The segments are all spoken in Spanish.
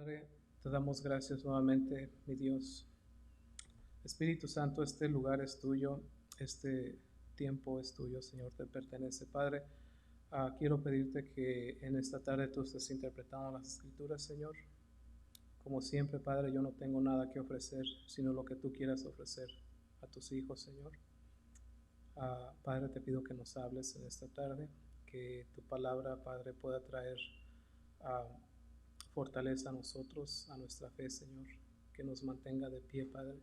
Padre, te damos gracias nuevamente, mi Dios. Espíritu Santo, este lugar es tuyo, este tiempo es tuyo, Señor, te pertenece. Padre, quiero pedirte que en esta tarde tú estés interpretando las Escrituras, Señor. Como siempre, Padre, yo no tengo nada que ofrecer, sino lo que tú quieras ofrecer a tus hijos, Señor. Padre, te pido que nos hables en esta tarde, que tu palabra, Padre, pueda traer fortaleza a nosotros, a nuestra fe, Señor, que nos mantenga de pie, Padre.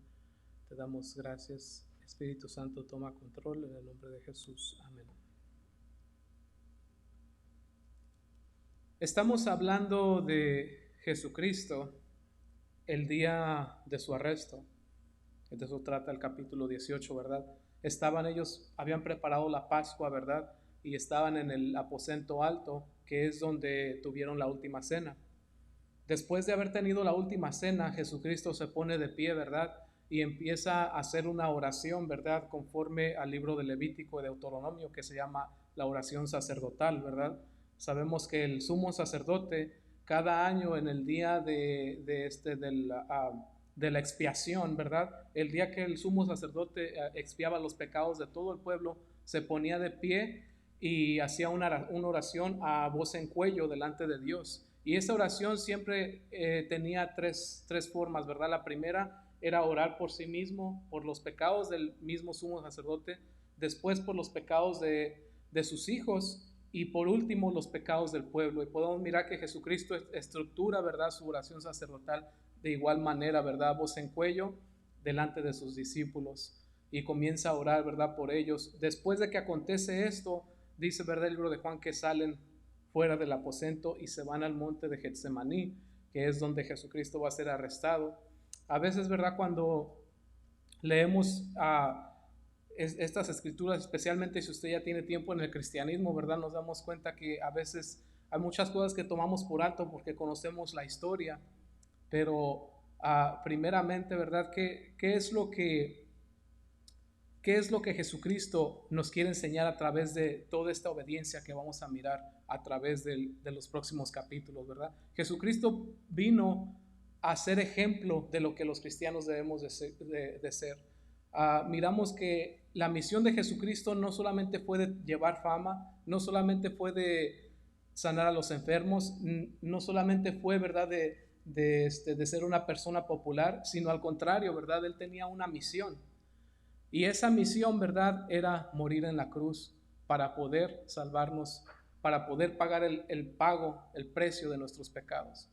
Te damos gracias. Espíritu Santo, toma control en el nombre de Jesús. Amén. Estamos hablando de Jesucristo el día de su arresto. De eso trata el capítulo 18, ¿verdad? Habían preparado la Pascua, ¿verdad? Y estaban en el aposento alto, que es donde tuvieron la última cena. Después de haber tenido la última cena, Jesucristo se pone de pie, ¿verdad? Y empieza a hacer una oración, ¿verdad? Conforme al libro de Levítico y de Deuteronomio, que se llama la oración sacerdotal, ¿verdad? Sabemos que el sumo sacerdote, cada año en el día de la expiación, ¿verdad? El día que el sumo sacerdote expiaba los pecados de todo el pueblo, se ponía de pie y hacía una oración a voz en cuello delante de Dios. Y esa oración siempre tenía tres formas, ¿verdad? La primera era orar por sí mismo, por los pecados del mismo sumo sacerdote, después por los pecados de sus hijos y por último los pecados del pueblo. Y podemos mirar que Jesucristo estructura, ¿verdad?, su oración sacerdotal de igual manera, ¿verdad?, voz en cuello delante de sus discípulos y comienza a orar, ¿verdad?, por ellos. Después de que acontece esto, dice, ¿verdad?, el libro de Juan, que salen fuera del aposento y se van al monte de Getsemaní, que es donde Jesucristo va a ser arrestado. A veces, ¿verdad?, cuando leemos estas escrituras, especialmente si usted ya tiene tiempo en el cristianismo, ¿verdad?, nos damos cuenta que a veces hay muchas cosas que tomamos por alto porque conocemos la historia, pero primeramente, ¿verdad?, ¿qué es lo que Jesucristo nos quiere enseñar a través de toda esta obediencia que vamos a mirar a través de los próximos capítulos, ¿verdad? Jesucristo vino a ser ejemplo de lo que los cristianos debemos de ser. Miramos que la misión de Jesucristo no solamente fue de llevar fama, no solamente fue de sanar a los enfermos, no solamente fue, ¿verdad?, de ser una persona popular, sino al contrario, ¿verdad? Él tenía una misión. Y esa misión, ¿verdad?, era morir en la cruz para poder salvarnos, para poder pagar el precio de nuestros pecados.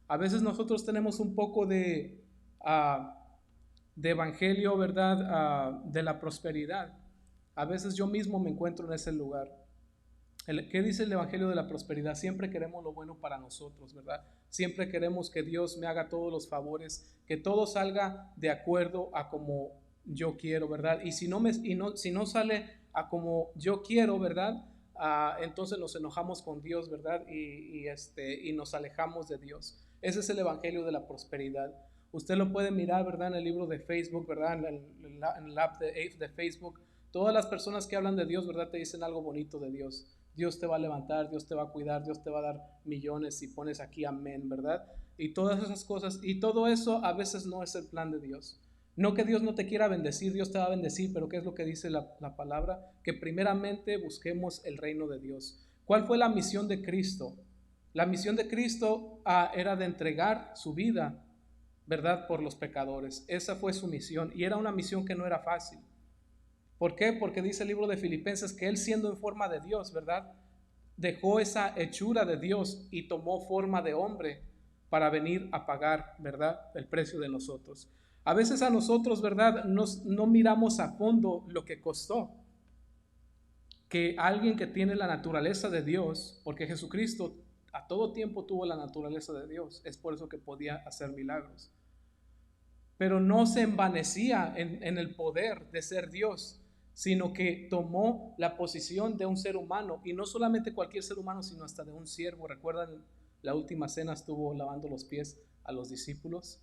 A veces nosotros tenemos un poco de evangelio, ¿verdad?, de la prosperidad. A veces yo mismo me encuentro en ese lugar. ¿Qué dice el evangelio de la prosperidad? Siempre queremos lo bueno para nosotros, ¿verdad? Siempre queremos que Dios me haga todos los favores, que todo salga de acuerdo a como yo quiero, ¿verdad? Y si no sale a como yo quiero, ¿verdad? Entonces nos enojamos con Dios, ¿verdad? Y nos alejamos de Dios. Ese es el evangelio de la prosperidad. Usted lo puede mirar, ¿verdad?, en el libro de Facebook, ¿verdad?, en el app de Facebook. Todas las personas que hablan de Dios, ¿verdad?, te dicen algo bonito de Dios. Dios te va a levantar, Dios te va a cuidar, Dios te va a dar millones y pones aquí amén, ¿verdad? Y todas esas cosas, y todo eso a veces no es el plan de Dios. No que Dios no te quiera bendecir, Dios te va a bendecir, pero ¿qué es lo que dice la palabra? Que primeramente busquemos el reino de Dios. ¿Cuál fue la misión de Cristo? La misión de Cristo era de entregar su vida, ¿verdad?, por los pecadores. Esa fue su misión y era una misión que no era fácil. ¿Por qué? Porque dice el libro de Filipenses que él, siendo en forma de Dios, ¿verdad?, dejó esa hechura de Dios y tomó forma de hombre para venir a pagar, ¿verdad?, el precio de nosotros. A veces a nosotros, ¿verdad?, no miramos a fondo lo que costó que alguien que tiene la naturaleza de Dios, porque Jesucristo a todo tiempo tuvo la naturaleza de Dios, es por eso que podía hacer milagros, pero no se envanecía en el poder de ser Dios, sino que tomó la posición de un ser humano, y no solamente cualquier ser humano, sino hasta de un siervo. ¿Recuerdan? La última cena estuvo lavando los pies a los discípulos.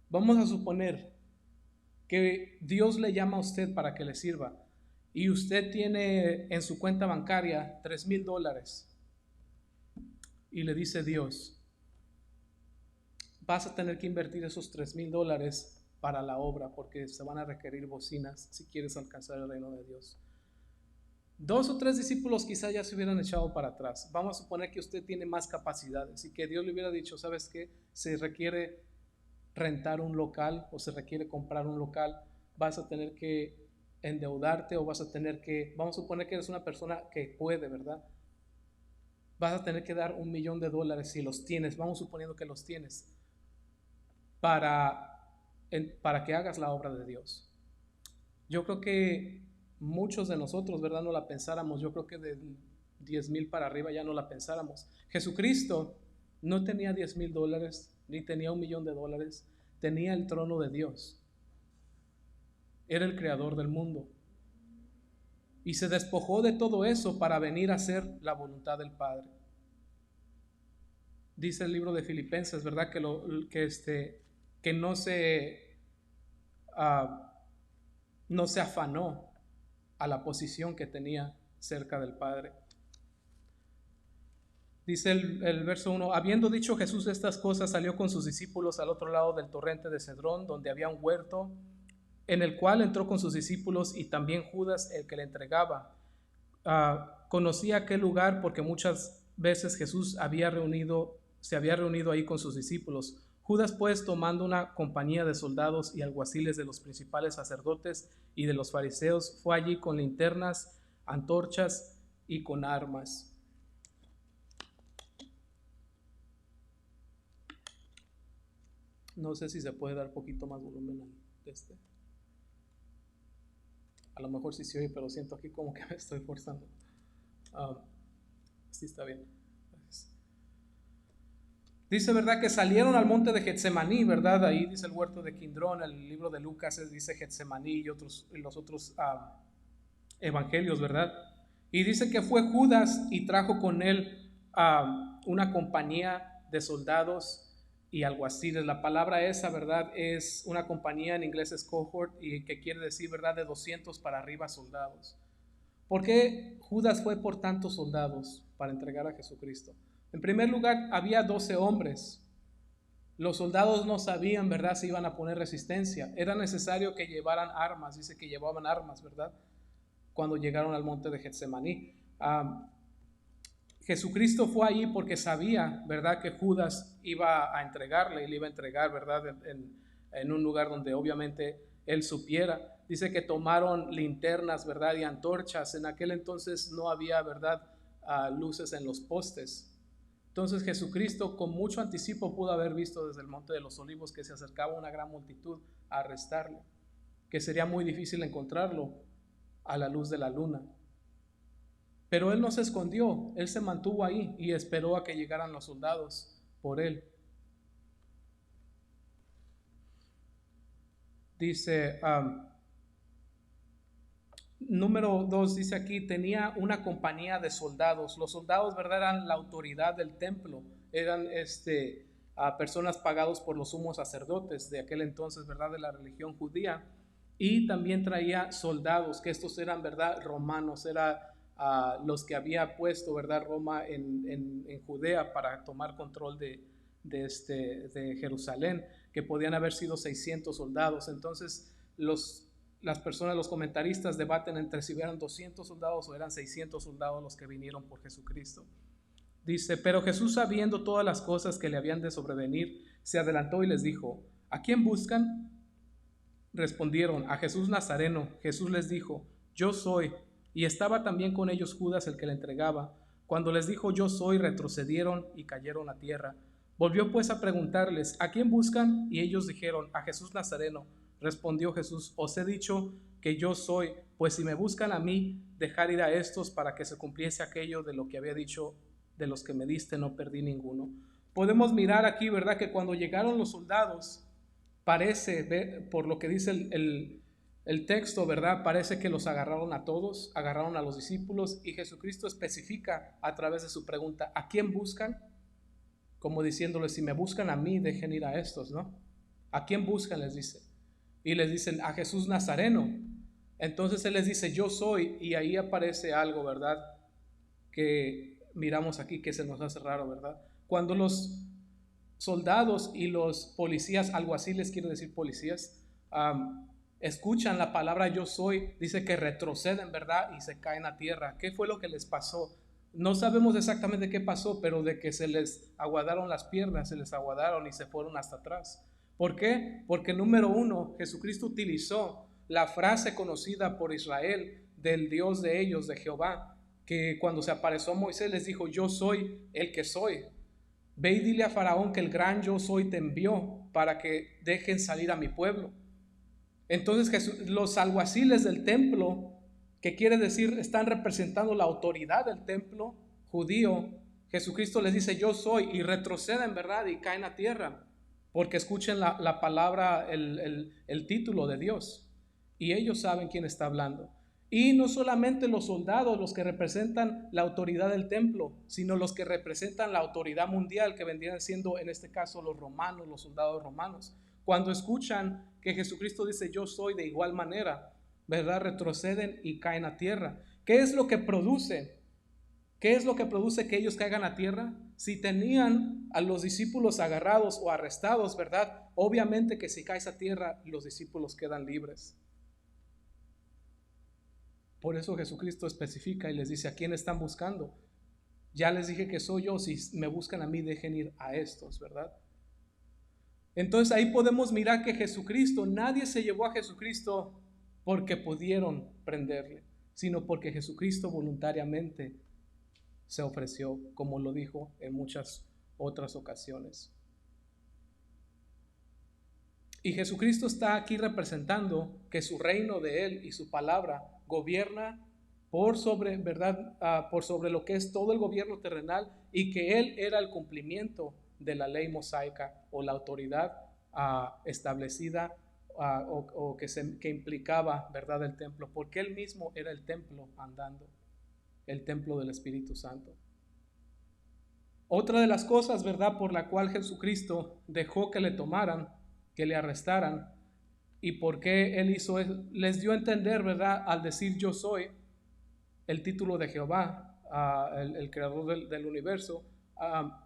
Vamos a suponer que Dios le llama a usted para que le sirva, y usted tiene en su cuenta bancaria $3,000, y le dice Dios, vas a tener que invertir esos $3,000 para la obra, porque se van a requerir bocinas si quieres alcanzar el reino de Dios. 2 o 3 discípulos quizá ya se hubieran echado para atrás. Vamos a suponer que usted tiene más capacidades y que Dios le hubiera dicho, ¿sabes qué? Se requiere rentar un local o se requiere comprar un local, vas a tener que endeudarte o vas a tener que, vamos a suponer que eres una persona que puede, ¿verdad? Vas a tener que dar $1,000,000 si los tienes, vamos suponiendo que los tienes, para que hagas la obra de Dios. Yo creo que muchos de nosotros, ¿verdad? No la pensáramos. Yo creo que de 10,000 para arriba ya no la pensáramos. Jesucristo no tenía $10,000 ni tenía $1,000,000, tenía el trono de Dios. Era el creador del mundo y se despojó de todo eso para venir a hacer la voluntad del Padre. Dice el libro de Filipenses, ¿verdad? Que no se afanó a la posición que tenía cerca del Padre. Dice el verso 1, habiendo dicho Jesús estas cosas, salió con sus discípulos al otro lado del torrente de Cedrón, donde había un huerto, en el cual entró con sus discípulos y también Judas, el que le entregaba. Conocía aquel lugar porque muchas veces Jesús se había reunido ahí con sus discípulos. Judas, pues, tomando una compañía de soldados y alguaciles de los principales sacerdotes y de los fariseos, fue allí con linternas, antorchas y con armas. No sé si se puede dar poquito más volumen a este. A lo mejor sí se oye, pero siento aquí como que me estoy forzando. Sí, está bien. Dice, ¿verdad? Que salieron al monte de Getsemaní, ¿verdad? Ahí dice el huerto de Quindrón, el libro de Lucas dice Getsemaní y los otros evangelios, ¿verdad? Y dice que fue Judas y trajo con él una compañía de soldados y alguaciles. La palabra esa, ¿verdad? Es una compañía, en inglés es cohort, y que quiere decir, ¿verdad? De 200 para arriba soldados. ¿Por qué Judas fue por tantos soldados para entregar a Jesucristo? En primer lugar, había 12 hombres. Los soldados no sabían, ¿verdad?, si iban a poner resistencia. Era necesario que llevaran armas. Dice que llevaban armas, ¿verdad?, cuando llegaron al monte de Getsemaní. Jesucristo fue allí porque sabía, ¿verdad?, que Judas iba a entregarle y le iba a entregar, ¿verdad?, en un lugar donde obviamente él supiera. Dice que tomaron linternas, ¿verdad?, y antorchas. En aquel entonces no había, ¿verdad?, luces en los postes. Entonces Jesucristo con mucho anticipo pudo haber visto desde el Monte de los Olivos que se acercaba una gran multitud a arrestarle, que sería muy difícil encontrarlo a la luz de la luna. Pero él no se escondió, él se mantuvo ahí y esperó a que llegaran los soldados por él. Dice, número 2, dice aquí, tenía una compañía de soldados. Los soldados, ¿verdad?, eran la autoridad del templo, eran personas pagados por los sumos sacerdotes de aquel entonces, ¿verdad?, de la religión judía. Y también traía soldados, que estos eran, ¿verdad?, romanos, eran los que había puesto, ¿verdad?, Roma en Judea para tomar control de Jerusalén, que podían haber sido 600 soldados. Entonces las personas, los comentaristas debaten entre si eran 200 soldados o eran 600 soldados los que vinieron por Jesucristo. Dice, pero Jesús, sabiendo todas las cosas que le habían de sobrevenir, se adelantó y les dijo, ¿a quién buscan? Respondieron, a Jesús Nazareno. Jesús les dijo, yo soy. Y estaba también con ellos Judas, el que le entregaba. Cuando les dijo, yo soy, retrocedieron y cayeron a tierra. Volvió pues a preguntarles, ¿a quién buscan? Y ellos dijeron, a Jesús Nazareno. Respondió Jesús, os he dicho que yo soy, pues si me buscan a mí, dejar ir a estos para que se cumpliese aquello de lo que había dicho, de los que me diste no perdí ninguno. Podemos mirar aquí, ¿verdad?, que cuando llegaron los soldados, parece, por lo que dice el texto, ¿verdad?, parece que los agarraron a todos, agarraron a los discípulos, y Jesucristo especifica a través de su pregunta, ¿a quién buscan? Como diciéndoles, si me buscan a mí, dejen ir a estos, ¿no? ¿A quién buscan?, les dice. Y les dicen, a Jesús Nazareno. Entonces él les dice, yo soy, y ahí aparece algo, ¿verdad?, que miramos aquí que se nos hace raro, ¿verdad? Cuando los soldados y los policías, alguaciles, quiero decir policías, escuchan la palabra yo soy, dice que retroceden, ¿verdad? Y se caen a tierra. ¿Qué fue lo que les pasó? No sabemos exactamente qué pasó, pero de que se les aguadaron las piernas, se les aguadaron y se fueron hasta atrás. ¿Por qué? Porque número uno, Jesucristo utilizó la frase conocida por Israel del Dios de ellos, de Jehová, que cuando se apareció a Moisés les dijo, yo soy el que soy. Ve y dile a Faraón que el gran yo soy te envió para que dejen salir a mi pueblo. Entonces los alguaciles del templo, que quiere decir están representando la autoridad del templo judío, Jesucristo les dice yo soy, y retroceden, ¿verdad? Y caen a tierra porque escuchen la palabra, el título de Dios, y ellos saben quién está hablando. Y no solamente los soldados los que representan la autoridad del templo, sino los que representan la autoridad mundial, que vendrían siendo en este caso los romanos, los soldados romanos. Cuando escuchan que Jesucristo dice yo soy, de igual manera, ¿verdad? Retroceden y caen a tierra. ¿Qué es lo que produce? ¿Qué es lo que produce que ellos caigan a tierra? Si tenían a los discípulos agarrados o arrestados, ¿verdad? Obviamente que si caes a tierra, los discípulos quedan libres. Por eso Jesucristo especifica y les dice, ¿a quién están buscando? Ya les dije que soy yo, si me buscan a mí, dejen ir a estos, ¿verdad? Entonces ahí podemos mirar que Jesucristo, nadie se llevó a Jesucristo porque pudieron prenderle, sino porque Jesucristo voluntariamente se ofreció, como lo dijo en muchas otras ocasiones. Y Jesucristo está aquí representando que su reino de Él y su palabra gobierna por sobre, ¿verdad? Por sobre lo que es todo el gobierno terrenal, y que Él era el cumplimiento de la ley mosaica o la autoridad establecida o que implicaba, ¿verdad? El templo, porque Él mismo era el templo andando, el templo del Espíritu Santo. Otra de las cosas, ¿verdad?, por la cual Jesucristo dejó que le tomaran, que le arrestaran, y por qué Él hizo eso, les dio a entender, ¿verdad?, al decir yo soy, el título de Jehová, el creador del universo,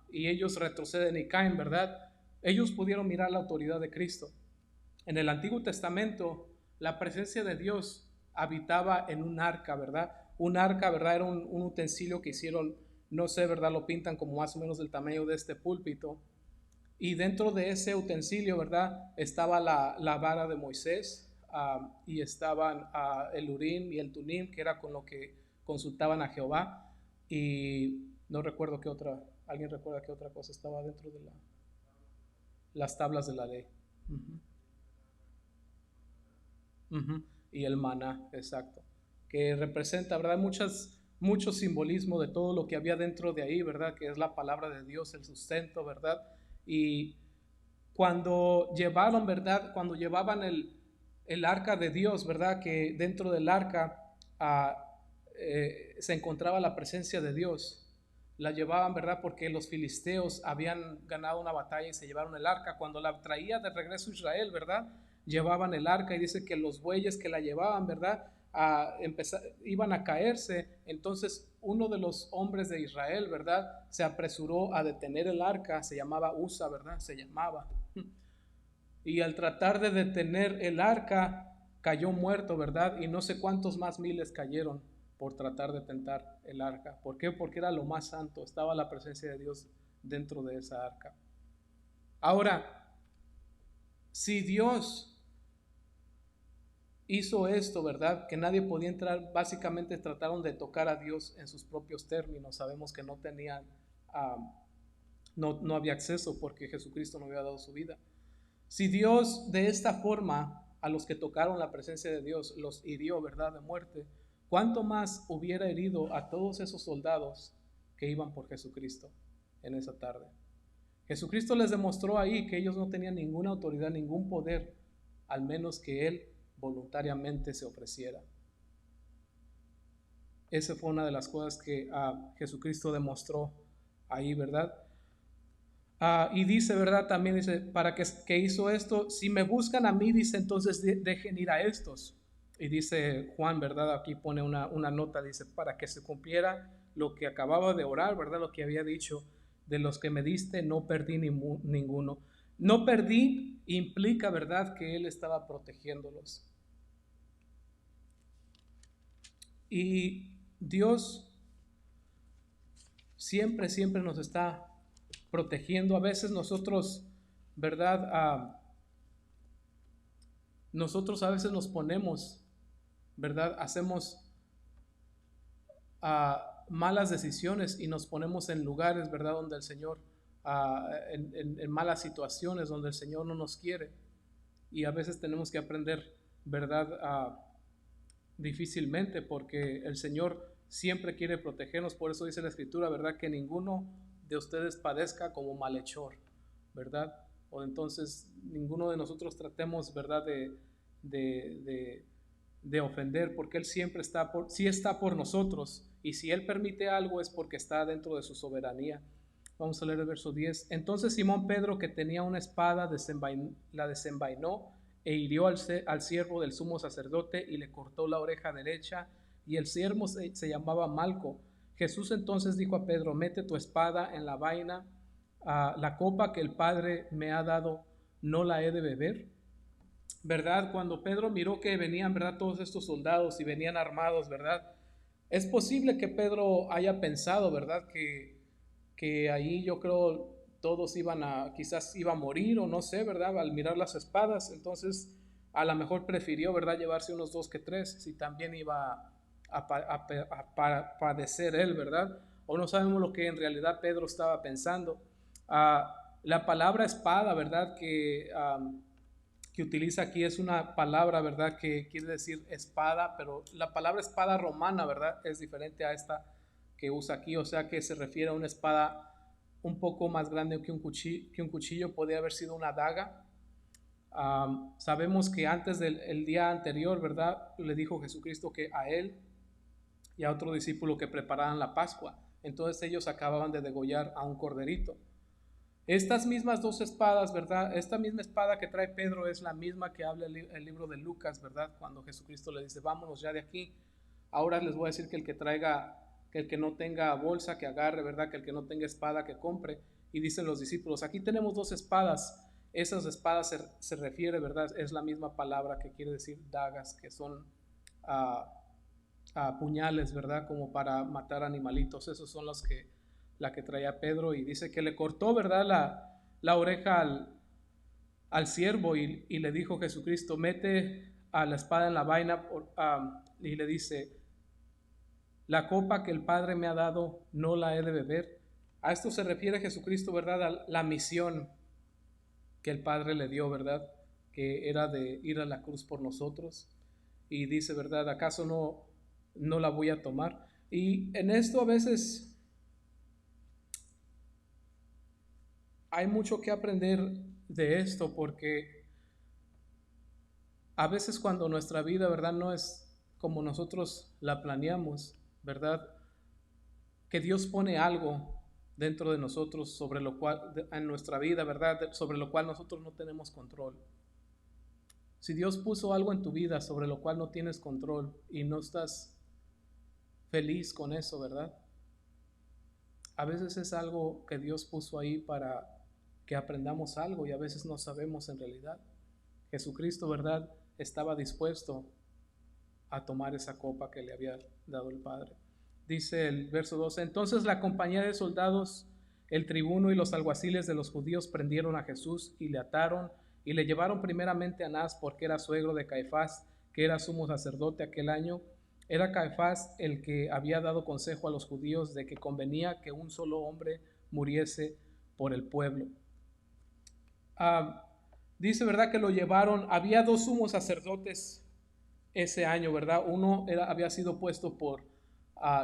y ellos retroceden y caen, ¿verdad? Ellos pudieron mirar la autoridad de Cristo. En el Antiguo Testamento, la presencia de Dios habitaba en un arca, ¿verdad? Un arca, ¿verdad?, era un utensilio que hicieron, no sé, ¿verdad?, lo pintan como más o menos del tamaño de este púlpito. Y dentro de ese utensilio, ¿verdad?, estaba la vara de Moisés, y estaban el Urim y el Tumim, que era con lo que consultaban a Jehová. Y no recuerdo qué otra, ¿alguien recuerda qué otra cosa estaba dentro de las tablas de la ley? Y el maná, exacto, que representa, ¿verdad?, mucho simbolismo de todo lo que había dentro de ahí, ¿verdad?, que es la palabra de Dios, el sustento, ¿verdad? Y cuando llevaron, ¿verdad?, cuando llevaban el arca de Dios, ¿verdad?, que dentro del arca se encontraba la presencia de Dios. La llevaban, ¿verdad?, porque los filisteos habían ganado una batalla y se llevaron el arca. Cuando la traía de regreso a Israel, ¿verdad?, llevaban el arca, y dice que los bueyes que la llevaban, ¿verdad?, iban a caerse. Entonces uno de los hombres de Israel, ¿verdad?, se apresuró a detener el arca. Se llamaba Usa, ¿verdad?, se llamaba. Y al tratar de detener el arca, cayó muerto, ¿verdad? Y no sé cuántos más miles cayeron por tratar de tentar el arca. ¿Por qué? Porque era lo más santo, estaba la presencia de Dios dentro de esa arca. Ahora, si Dios hizo esto, ¿verdad?, que nadie podía entrar, básicamente trataron de tocar a Dios en sus propios términos. Sabemos que no tenían, no había acceso porque Jesucristo no había dado su vida. Si Dios de esta forma a los que tocaron la presencia de Dios los hirió, ¿verdad?, de muerte, ¿cuánto más hubiera herido a todos esos soldados que iban por Jesucristo en esa tarde? Jesucristo les demostró ahí que ellos no tenían ninguna autoridad, ningún poder, al menos que Él voluntariamente se ofreciera. Esa fue una de las cosas que Jesucristo demostró ahí, ¿verdad? Y dice, ¿verdad? También dice, ¿para qué hizo esto? Si me buscan a mí, dice, entonces dejen ir a estos. Y dice Juan, ¿verdad? Aquí pone una nota, dice, para que se cumpliera lo que acababa de orar, ¿verdad? Lo que había dicho. de los que me diste no perdí ninguno. No perdí implica, ¿verdad?, que Él estaba protegiéndolos. Y Dios siempre, siempre nos está protegiendo. A veces nosotros, ¿verdad? Nosotros a veces nos ponemos, ¿verdad? Hacemos malas decisiones y nos ponemos en lugares, ¿verdad?, donde el Señor, en malas situaciones donde el Señor no nos quiere. Y a veces tenemos que aprender, ¿verdad?, difícilmente, porque el Señor siempre quiere protegernos. Por eso dice la Escritura, ¿verdad?, que ninguno de ustedes padezca como malhechor, ¿verdad? O entonces ninguno de nosotros tratemos, ¿verdad?, de ofender, porque Él siempre sí está por nosotros, y si Él permite algo es porque está dentro de su soberanía. Vamos a leer el verso 10. Entonces Simón Pedro, que tenía una espada, la desenvainó e hirió al siervo del sumo sacerdote y le cortó la oreja derecha, y el siervo se llamaba Malco. Jesús entonces dijo a Pedro: mete tu espada en la vaina. La copa que el Padre me ha dado, ¿no la he de beber? ¿Verdad? Cuando Pedro miró que venían, ¿verdad?, todos estos soldados y venían armados, ¿verdad? Es posible que Pedro haya pensado, ¿verdad?, que ahí yo creo todos quizás iba a morir o no sé, ¿verdad?, al mirar las espadas. Entonces a lo mejor prefirió, ¿verdad?, llevarse unos 2 que 3 si también iba a padecer él, ¿verdad? O no sabemos lo que en realidad Pedro estaba pensando. La palabra espada, ¿verdad?, que utiliza aquí es una palabra, ¿verdad?, que quiere decir espada, pero la palabra espada romana, ¿verdad?, es diferente a esta que usa aquí, o sea que se refiere a una espada un poco más grande que un cuchillo, podría haber sido una daga. Sabemos que antes del día anterior, ¿verdad?, le dijo Jesucristo que a él y a otro discípulo que prepararan la Pascua. Entonces ellos acababan de degollar a un corderito. Estas mismas 2 espadas, ¿verdad? Esta misma espada que trae Pedro es la misma que habla el libro de Lucas, ¿verdad? Cuando Jesucristo le dice: vámonos ya de aquí. Ahora les voy a decir que que el que no tenga bolsa, que agarre, ¿verdad? Que el que no tenga espada, que compre. Y dicen los discípulos: aquí tenemos 2 espadas. Esas espadas se refiere, ¿verdad? Es la misma palabra que quiere decir dagas, que son puñales, ¿verdad?, como para matar animalitos. Esos son la que traía Pedro, y dice que le cortó, ¿verdad?, la oreja al siervo, y le dijo Jesucristo: mete a la espada en la vaina, y le dice: la copa que el Padre me ha dado, no la he de beber. A esto se refiere Jesucristo, ¿verdad?, a la misión que el Padre le dio, ¿verdad?, que era de ir a la cruz por nosotros. Y dice, ¿verdad?, ¿acaso no la voy a tomar? Y en esto a veces hay mucho que aprender de esto, porque a veces cuando nuestra vida, ¿verdad?, no es como nosotros la planeamos, ¿verdad?, que Dios pone algo dentro de nosotros sobre lo cual, en nuestra vida, ¿verdad?, sobre lo cual nosotros no tenemos control. Si Dios puso algo en tu vida sobre lo cual no tienes control y no estás feliz con eso, ¿verdad?, a veces es algo que Dios puso ahí para que aprendamos algo, y a veces no sabemos en realidad. Jesucristo, ¿verdad?, estaba dispuesto a tomar esa copa que le había dado el Padre. Dice el verso 12: entonces la compañía de soldados, el tribuno y los alguaciles de los judíos prendieron a Jesús y le ataron y le llevaron primeramente a Anás, porque era suegro de Caifás, que era sumo sacerdote aquel año. Era Caifás el que había dado consejo a los judíos de que convenía que un solo hombre muriese por el pueblo. Dice, ¿verdad?, que lo llevaron. Había 2 sumos sacerdotes ese año, ¿verdad? Uno había sido puesto por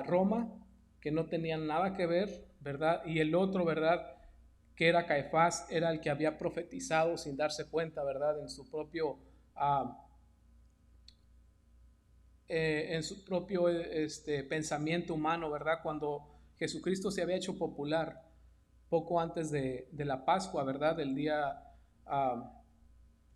Roma, que no tenían nada que ver, ¿verdad? Y el otro, ¿verdad?, que era Caifás, era el que había profetizado sin darse cuenta, ¿verdad?, en su propio pensamiento humano, ¿verdad? Cuando Jesucristo se había hecho popular poco antes de la Pascua, ¿verdad?, el día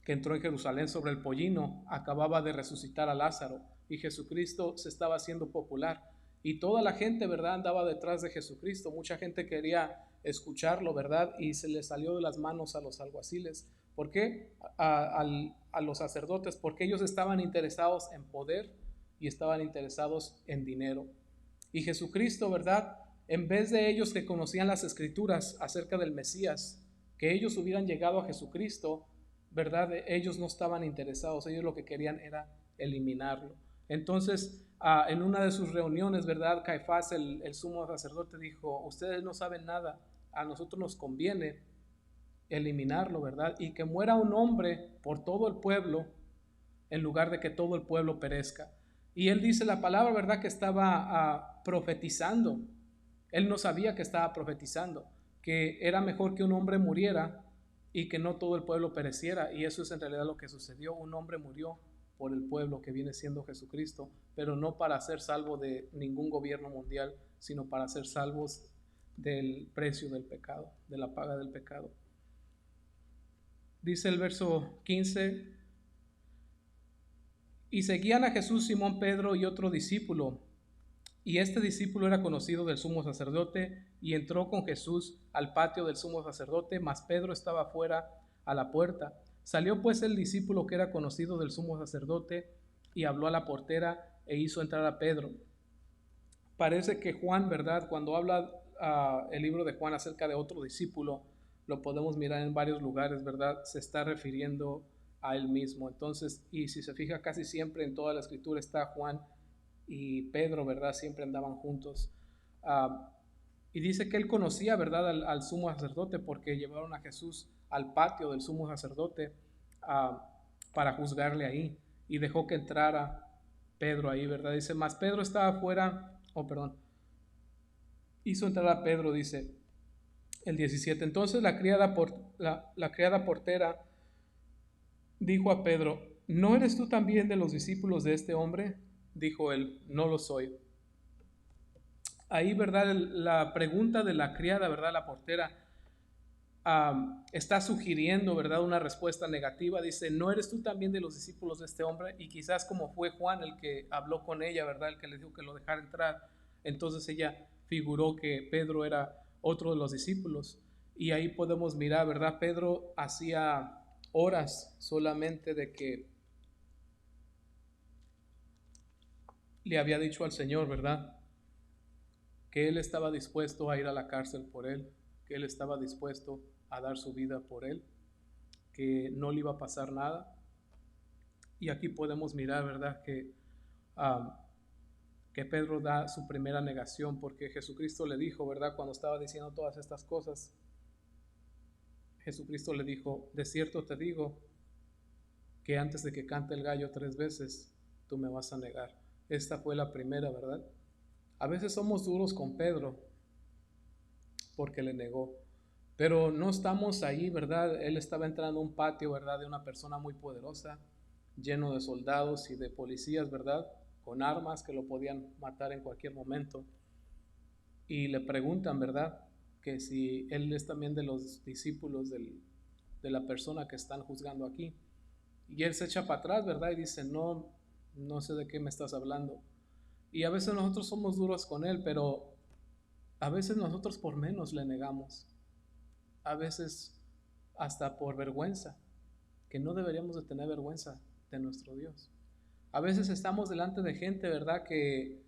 que entró en Jerusalén sobre el pollino, acababa de resucitar a Lázaro, y Jesucristo se estaba haciendo popular. Y toda la gente, ¿verdad?, andaba detrás de Jesucristo. Mucha gente quería escucharlo, ¿verdad? Y se le salió de las manos a los alguaciles. ¿Por qué? A los sacerdotes, porque ellos estaban interesados en poder y estaban interesados en dinero. Y Jesucristo, ¿verdad?, en vez de ellos que conocían las escrituras acerca del Mesías, que ellos hubieran llegado a Jesucristo, ¿verdad?, ellos no estaban interesados, ellos lo que querían era eliminarlo. Entonces, en una de sus reuniones, ¿verdad?, Caifás, el sumo sacerdote, dijo: ustedes no saben nada, a nosotros nos conviene eliminarlo, ¿verdad? Y que muera un hombre por todo el pueblo en lugar de que todo el pueblo perezca. Y él dice la palabra, ¿verdad?, que estaba profetizando. Él no sabía que estaba profetizando, que era mejor que un hombre muriera y que no todo el pueblo pereciera. Y eso es en realidad lo que sucedió. Un hombre murió por el pueblo, que viene siendo Jesucristo, pero no para ser salvo de ningún gobierno mundial, sino para ser salvos del precio del pecado, de la paga del pecado. Dice el verso 15: y seguían a Jesús Simón Pedro y otro discípulo, y este discípulo era conocido del sumo sacerdote, y entró con Jesús al patio del sumo sacerdote, mas Pedro estaba fuera a la puerta. Salió pues el discípulo que era conocido del sumo sacerdote, y habló a la portera, e hizo entrar a Pedro. Parece que Juan, ¿verdad?, cuando habla el libro de Juan acerca de otro discípulo, lo podemos mirar en varios lugares, ¿verdad?, se está refiriendo a él mismo. Entonces, y si se fija, casi siempre en toda la escritura está Juan y Pedro, ¿verdad?, siempre andaban juntos. Y dice que él conocía, ¿verdad?, al sumo sacerdote, porque llevaron a Jesús al patio del sumo sacerdote para juzgarle ahí, y dejó que entrara Pedro ahí, ¿verdad? Dice: mas Pedro estaba afuera, hizo entrar a Pedro, dice el 17. Entonces la criada portera dijo a Pedro: ¿no eres tú también de los discípulos de este hombre? Dijo él: no lo soy. Ahí, ¿verdad?, la pregunta de la criada, ¿verdad?, la portera, está sugiriendo, ¿verdad?, una respuesta negativa. Dice: ¿no eres tú también de los discípulos de este hombre? Y quizás como fue Juan el que habló con ella, ¿verdad?, el que le dijo que lo dejara entrar, entonces ella figuró que Pedro era otro de los discípulos. Y ahí podemos mirar, ¿verdad?, Pedro hacía horas solamente de que le había dicho al Señor, ¿verdad?, que él estaba dispuesto a ir a la cárcel por él, que él estaba dispuesto a dar su vida por él, que no le iba a pasar nada. Y aquí podemos mirar, ¿verdad?, que Pedro da su primera negación, porque Jesucristo le dijo, ¿verdad?, cuando estaba diciendo todas estas cosas, Jesucristo le dijo: de cierto te digo que antes de que cante el gallo 3 veces, tú me vas a negar. Esta fue la primera, ¿verdad? A veces somos duros con Pedro porque le negó, pero no estamos ahí, ¿verdad? Él estaba entrando a un patio, ¿verdad?, de una persona muy poderosa, lleno de soldados y de policías, ¿verdad?, con armas que lo podían matar en cualquier momento. Y le preguntan, ¿verdad?, que si él es también de los discípulos de la persona que están juzgando aquí. Y él se echa para atrás, ¿verdad?, y dice: no, no sé de qué me estás hablando. Y a veces nosotros somos duros con él, pero a veces nosotros por menos le negamos. A veces hasta por vergüenza, que no deberíamos de tener vergüenza de nuestro Dios. A veces estamos delante de gente, ¿verdad?, que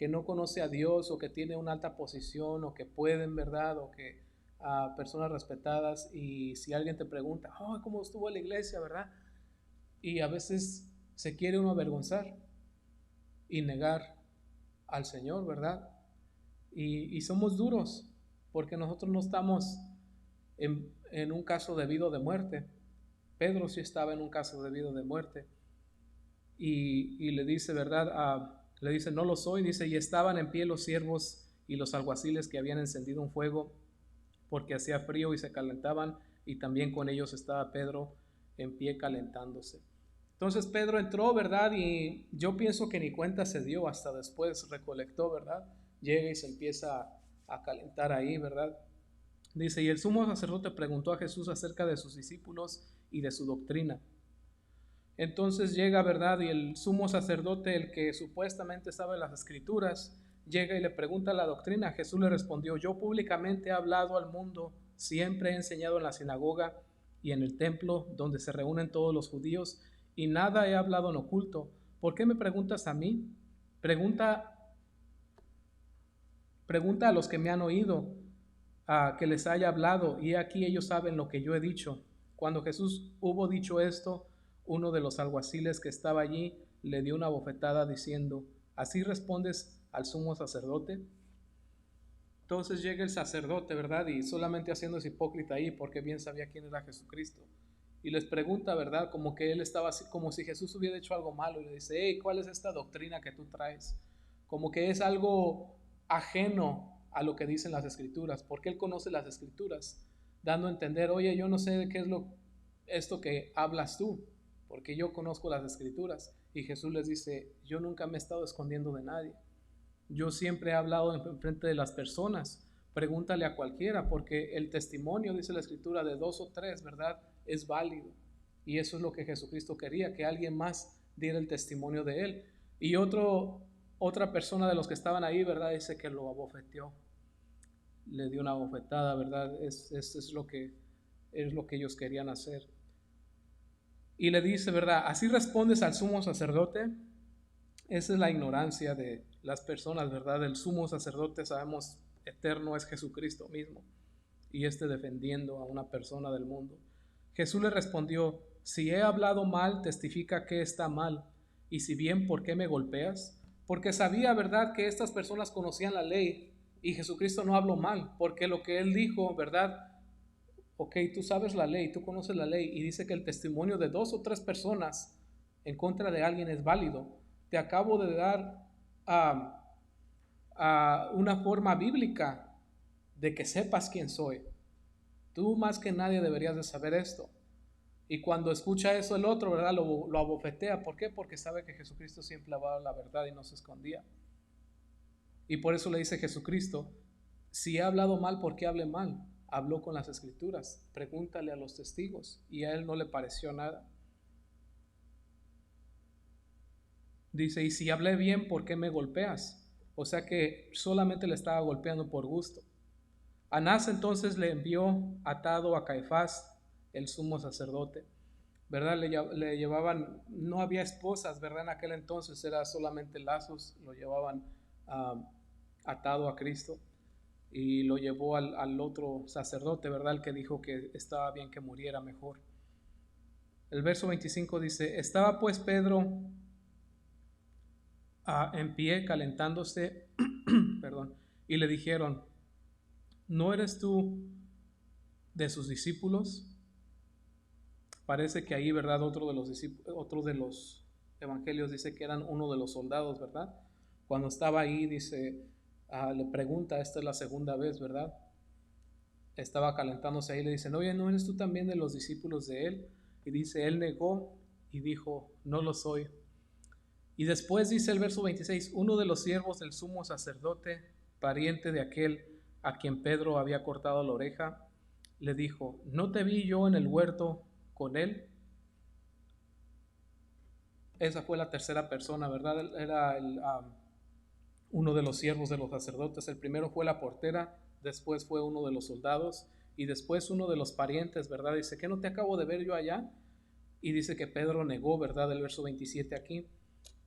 no conoce a Dios, o que tiene una alta posición, o que pueden, ¿verdad?, o que personas respetadas, y si alguien te pregunta: oh, ¿cómo estuvo la iglesia?, ¿verdad? Y a veces se quiere uno avergonzar y negar al Señor, ¿verdad? Y somos duros, porque nosotros no estamos en un caso debido de muerte. Pedro sí estaba en un caso debido de muerte. Y le dice, ¿verdad? Le dice: no lo soy. Dice: y estaban en pie los siervos y los alguaciles que habían encendido un fuego, porque hacía frío, y se calentaban, y también con ellos estaba Pedro en pie calentándose. Entonces Pedro entró, ¿verdad? Y yo pienso que ni cuenta se dio, hasta después recolectó, ¿verdad? Llega y se empieza a calentar ahí, ¿verdad? Dice: y el sumo sacerdote preguntó a Jesús acerca de sus discípulos y de su doctrina. Entonces llega, ¿verdad?, y el sumo sacerdote, el que supuestamente sabe las escrituras, llega y le pregunta la doctrina. Jesús le respondió: yo públicamente he hablado al mundo, siempre he enseñado en la sinagoga y en el templo donde se reúnen todos los judíos, y nada he hablado en oculto. ¿Por qué me preguntas a mí? Pregunta, pregunta a los que me han oído, a que les haya hablado, y aquí ellos saben lo que yo he dicho. Cuando Jesús hubo dicho esto, uno de los alguaciles que estaba allí le dio una bofetada diciendo: ¿así respondes al sumo sacerdote? Entonces llega el sacerdote, ¿verdad? Y solamente haciéndose hipócrita ahí, porque bien sabía quién era Jesucristo. Y les pregunta, ¿verdad? Como que él estaba así, como si Jesús hubiera hecho algo malo. Y le dice: hey, ¿cuál es esta doctrina que tú traes? Como que es algo ajeno a lo que dicen las escrituras, porque él conoce las escrituras, dando a entender: oye, yo no sé de qué es esto que hablas tú, porque yo conozco las escrituras. Y Jesús les dice: yo nunca me he estado escondiendo de nadie. Yo siempre he hablado en frente de las personas. Pregúntale a cualquiera, porque el testimonio, dice la escritura, de dos o tres, ¿verdad? Es válido. Y eso es lo que Jesucristo quería, que alguien más diera el testimonio de él. Y otra persona de los que estaban ahí, ¿verdad? Dice que lo abofeteó. Le dio una bofetada, ¿verdad? Es lo que ellos querían hacer. Y le dice, ¿verdad? ¿Así respondes al sumo sacerdote? Esa es la ignorancia de las personas, ¿verdad? El sumo sacerdote, sabemos, eterno es Jesucristo mismo, y defendiendo a una persona del mundo. Jesús le respondió: si he hablado mal, testifica que está mal, y si bien, ¿por qué me golpeas? Porque sabía, ¿verdad?, que estas personas conocían la ley, y Jesucristo no habló mal, porque lo que él dijo, ¿verdad? Ok, tú sabes la ley, tú conoces la ley, y dice que el testimonio de dos o tres personas en contra de alguien es válido. Te acabo de dar una forma bíblica de que sepas quién soy. Tú más que nadie deberías de saber esto. Y cuando escucha eso el otro, ¿verdad? Lo abofetea. ¿Por qué? Porque sabe que Jesucristo siempre hablaba la verdad y no se escondía. Y por eso le dice Jesucristo: si he hablado mal, ¿por qué hable mal? Habló con las escrituras. Pregúntale a los testigos. Y a él no le pareció nada. Dice: y si hablé bien, ¿por qué me golpeas? O sea que solamente le estaba golpeando por gusto. Anás entonces le envió atado a Caifás, el sumo sacerdote, ¿verdad? Le llevaban, no había esposas, ¿verdad? En aquel entonces era solamente lazos, lo llevaban atado a Cristo, y lo llevó al otro sacerdote, ¿verdad? El que dijo que estaba bien que muriera mejor. El verso 25 dice: estaba pues Pedro en pie calentándose, perdón, y le dijeron: ¿no eres tú de sus discípulos? Parece que ahí, ¿verdad? Otro de los evangelios dice que eran uno de los soldados, ¿verdad? Cuando estaba ahí, dice, le pregunta, esta es la segunda vez, ¿verdad? Estaba calentándose ahí, le dicen: oye, ¿no eres tú también de los discípulos de él? Y dice, él negó y dijo: no lo soy. Y después dice el verso 26, uno de los siervos del sumo sacerdote, pariente de aquel a quien Pedro había cortado la oreja, le dijo: ¿no te vi yo en el huerto con él? Esa fue la tercera persona, ¿verdad? Era uno de los siervos de los sacerdotes. El primero fue la portera, después fue uno de los soldados, y después uno de los parientes, ¿verdad? Dice: ¿qué no te acabo de ver yo allá? Y dice que Pedro negó, ¿verdad? El verso 27 aquí.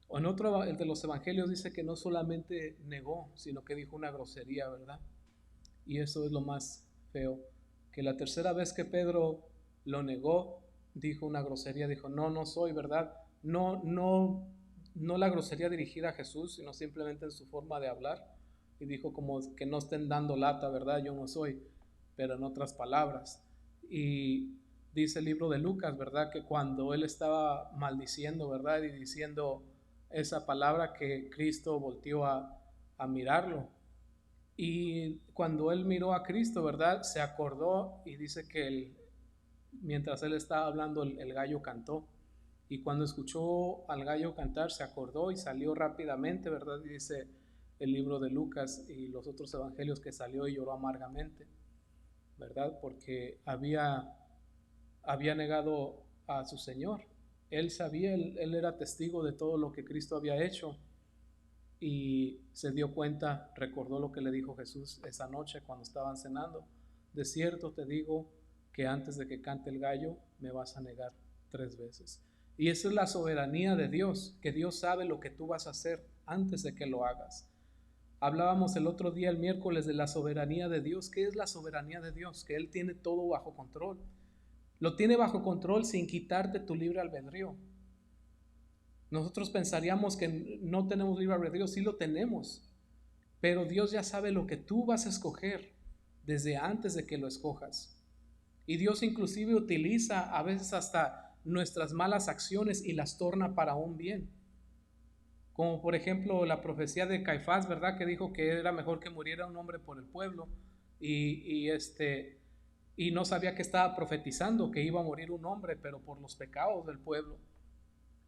O en otro, el de los evangelios, dice que no solamente negó, sino que dijo una grosería, ¿verdad? Y eso es lo más feo, que la tercera vez que Pedro lo negó, dijo una grosería, dijo: no, no soy, ¿verdad? No la grosería dirigida a Jesús, sino simplemente en su forma de hablar. Y dijo como que no estén dando lata, ¿verdad? Yo no soy, pero en otras palabras. Y dice el libro de Lucas, ¿verdad? Que cuando él estaba maldiciendo, ¿verdad? Y diciendo esa palabra, que Cristo volteó a mirarlo. Y cuando él miró a Cristo, ¿verdad? Se acordó, y dice que mientras él estaba hablando, el gallo cantó. Y cuando escuchó al gallo cantar, se acordó y salió rápidamente, ¿verdad? Y dice el libro de Lucas y los otros evangelios que salió y lloró amargamente, ¿verdad? Porque había negado a su Señor. Él sabía, él era testigo de todo lo que Cristo había hecho. y se dio cuenta, recordó lo que le dijo Jesús esa noche cuando estaban cenando. De cierto te digo que antes de que cante el gallo me vas a negar 3 veces. Y esa es la soberanía de Dios, que Dios sabe lo que tú vas a hacer antes de que lo hagas. Hablábamos el otro día, el miércoles, de la soberanía de Dios. ¿Qué es la soberanía de Dios? Que Él tiene todo bajo control. Lo tiene bajo control sin quitarte tu libre albedrío. Nosotros pensaríamos que no tenemos libre albedrío, sí lo tenemos, pero Dios ya sabe lo que tú vas a escoger desde antes de que lo escojas. Y Dios inclusive utiliza a veces hasta nuestras malas acciones y las torna para un bien. Como por ejemplo la profecía de Caifás, ¿verdad? Que dijo que era mejor que muriera un hombre por el pueblo y no sabía que estaba profetizando que iba a morir un hombre, pero por los pecados del pueblo.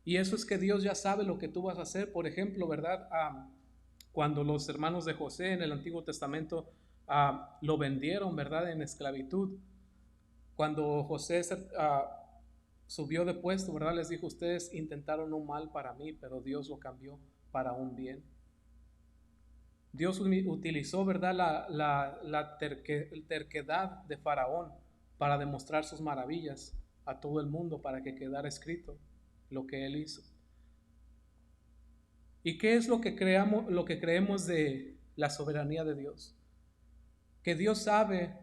Y eso es que Dios ya sabe lo que tú vas a hacer. Por ejemplo, ¿verdad? Cuando los hermanos de José en el Antiguo Testamento lo vendieron, ¿verdad? En esclavitud. Cuando José subió de puesto, ¿verdad? Les dijo, ustedes intentaron un mal para mí, pero Dios lo cambió para un bien. Dios utilizó, ¿verdad? La terquedad de Faraón para demostrar sus maravillas a todo el mundo, para que quedara escrito lo que él hizo. ¿Y qué es lo que creemos de la soberanía de Dios? Que Dios sabe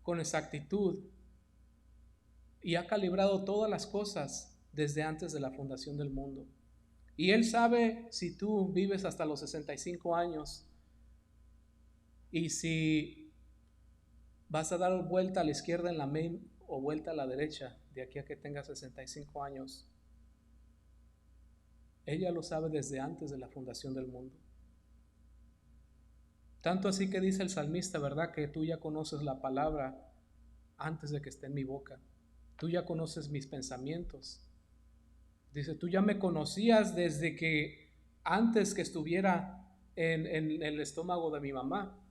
con exactitud y ha calibrado todas las cosas desde antes de la fundación del mundo. Y Él sabe si tú vives hasta los 65 años y si vas a dar vuelta a la izquierda en la main o vuelta a la derecha de aquí a que tengas 65 años. Ella lo sabe desde antes de la fundación del mundo. Tanto así que dice el salmista, ¿verdad? Que tú ya conoces la palabra antes de que esté en mi boca. Tú ya conoces mis pensamientos. Dice, tú ya me conocías desde que antes que estuviera en el estómago de mi mamá.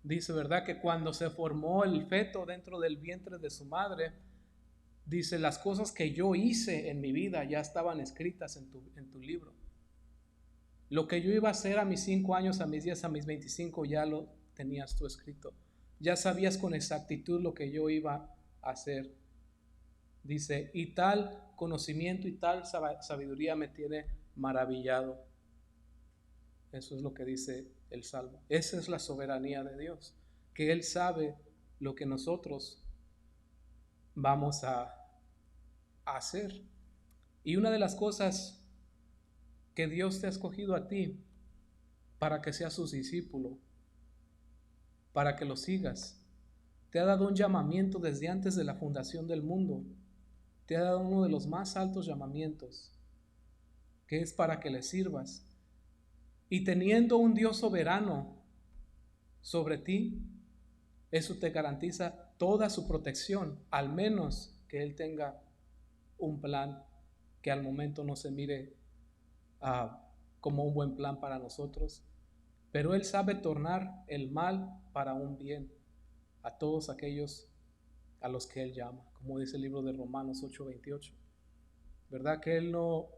Dice, ¿verdad? Que cuando se formó el feto dentro del vientre de su madre, dice, las cosas que yo hice en mi vida ya estaban escritas en tu libro. Lo que yo iba a hacer a mis 5 años, a mis 10, a mis 25, ya lo tenías tú escrito. Ya sabías con exactitud lo que yo iba a hacer. Dice, y tal conocimiento y tal sabiduría me tiene maravillado. Eso es lo que dice el Salmo. Esa es la soberanía de Dios, que Él sabe lo que nosotros vamos a hacer. Y una de las cosas que Dios te ha escogido a ti para que seas su discípulo, para que lo sigas, te ha dado un llamamiento desde antes de la fundación del mundo. Te ha dado uno de los más altos llamamientos, que es para que le sirvas. Y teniendo un Dios soberano sobre ti, eso te garantiza toda su protección, al menos que Él tenga un plan que al momento no se mire como un buen plan para nosotros. Pero Él sabe tornar el mal para un bien a todos aquellos a los que Él llama, como dice el libro de Romanos 8:28. ¿Verdad? Que Él no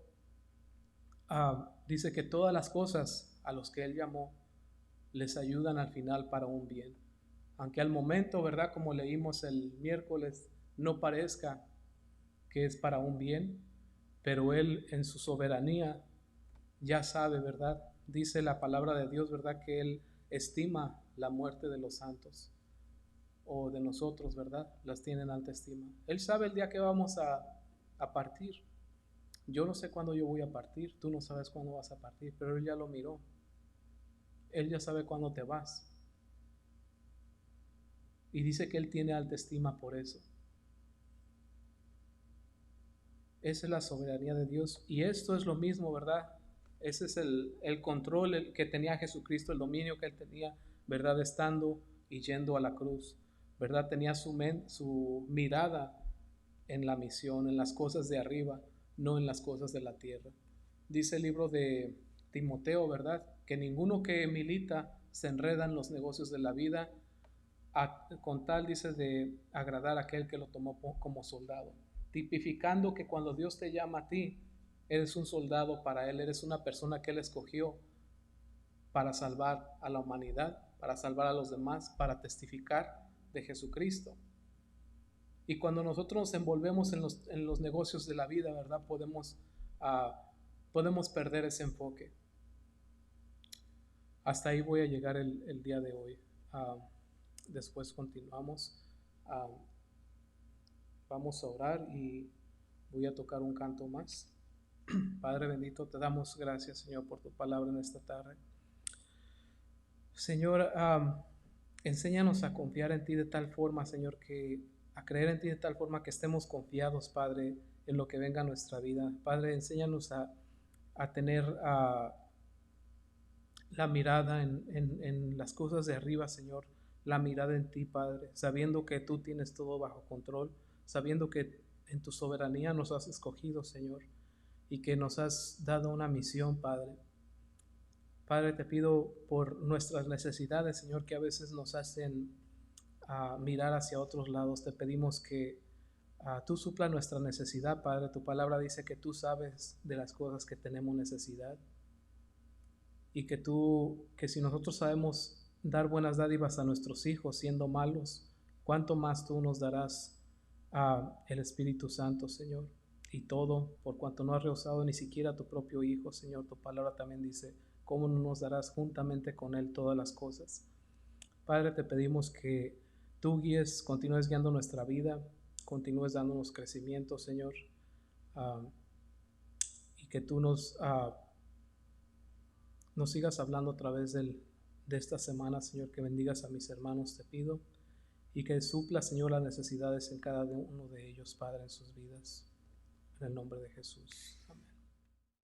dice que todas las cosas a los que Él llamó les ayudan al final para un bien. Aunque al momento, ¿verdad? Como leímos el miércoles, no parezca que es para un bien, pero Él en su soberanía ya sabe, ¿verdad? Dice la palabra de Dios, ¿verdad? Que Él estima la muerte de los santos o de nosotros, ¿verdad? Las tiene en alta estima. Él sabe el día que vamos a partir. Yo no sé cuándo yo voy a partir, tú no sabes cuándo vas a partir, pero Él ya lo miró. Él ya sabe cuándo te vas. Y dice que Él tiene alta estima por eso. Esa es la soberanía de Dios. Y esto es lo mismo, ¿verdad? Ese es el control que tenía Jesucristo, el dominio que Él tenía, ¿verdad? Estando y yendo a la cruz, ¿verdad? Tenía su mirada en la misión, en las cosas de arriba, no en las cosas de la tierra. Dice el libro de Timoteo, ¿verdad? Que ninguno que milita se enreda en los negocios de la vida, con tal, dice, de agradar a aquel que lo tomó como soldado, tipificando que cuando Dios te llama a ti, Eres un soldado para Él, eres una persona que Él escogió para salvar a la humanidad, para salvar a los demás, para testificar de Jesucristo. Y cuando nosotros nos envolvemos en los negocios de la vida, ¿verdad? Podemos perder ese enfoque. Hasta ahí voy a llegar el día de hoy. Después continuamos. Vamos a orar y voy a tocar un canto más. Padre bendito, te damos gracias, Señor, por tu palabra en esta tarde. Señor, enséñanos a confiar en ti de tal forma, Señor, a creer en ti de tal forma que estemos confiados, Padre, en lo que venga a nuestra vida. Padre, enséñanos a tener la mirada en las cosas de arriba, Señor, la mirada en ti, Padre, sabiendo que tú tienes todo bajo control, sabiendo que en tu soberanía nos has escogido, Señor, y que nos has dado una misión, Padre. Padre, te pido por nuestras necesidades, Señor, que a veces nos hacen mirar hacia otros lados. Te pedimos que tú supla nuestra necesidad, Padre. Tu palabra dice que tú sabes de las cosas que tenemos necesidad y que si nosotros sabemos dar buenas dádivas a nuestros hijos siendo malos, cuánto más tú nos darás el Espíritu Santo, Señor. Y todo por cuanto no has rehusado ni siquiera a tu propio Hijo, Señor. Tu palabra también dice, ¿cómo no nos darás juntamente con Él todas las cosas? Padre, te pedimos que tú continúes guiando nuestra vida, continúes dándonos crecimiento, Señor, y que tú nos sigas hablando a través de esta semana, Señor, que bendigas a mis hermanos, te pido, y que supla, Señor, las necesidades en cada uno de ellos, Padre, en sus vidas. En el nombre de Jesús. Amén.